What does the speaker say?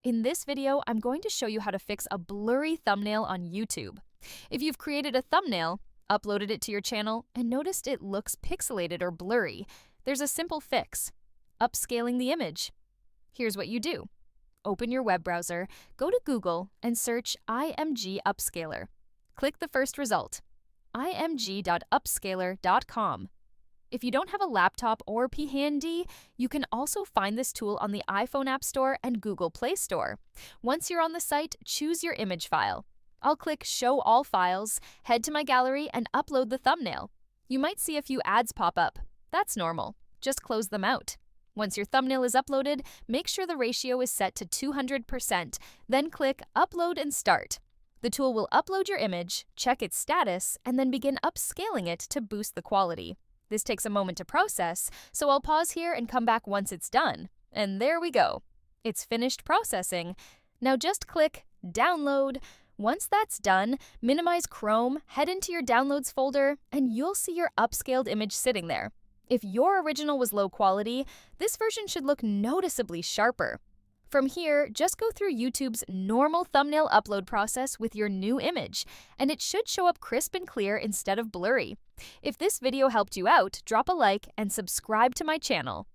In this video, I'm going to show you how to fix a blurry thumbnail on YouTube. If you've created a thumbnail, uploaded it to your channel, and noticed it looks pixelated or blurry, there's a simple fix: upscaling the image. Here's what you do. Open your web browser, go to Google, and search IMG Upscaler. Click the first result, img.upscaler.com. If you don't have a laptop or PC handy, you can also find this tool on the iPhone App Store and Google Play Store. Once you're on the site, choose your image file. I'll click Show All Files, head to my gallery, and upload the thumbnail. You might see a few ads pop up. That's normal. Just close them out. Once your thumbnail is uploaded, make sure the ratio is set to 200%, then click Upload and Start. The tool will upload your image, check its status, and then begin upscaling it to boost the quality. This takes a moment to process, so I'll pause here and come back once it's done. And there we go. It's finished processing. Now just click Download. Once that's done, minimize Chrome, head into your Downloads folder, and you'll see your upscaled image sitting there. If your original was low quality, this version should look noticeably sharper. From here, just go through YouTube's normal thumbnail upload process with your new image, and it should show up crisp and clear instead of blurry. If this video helped you out, drop a like and subscribe to my channel.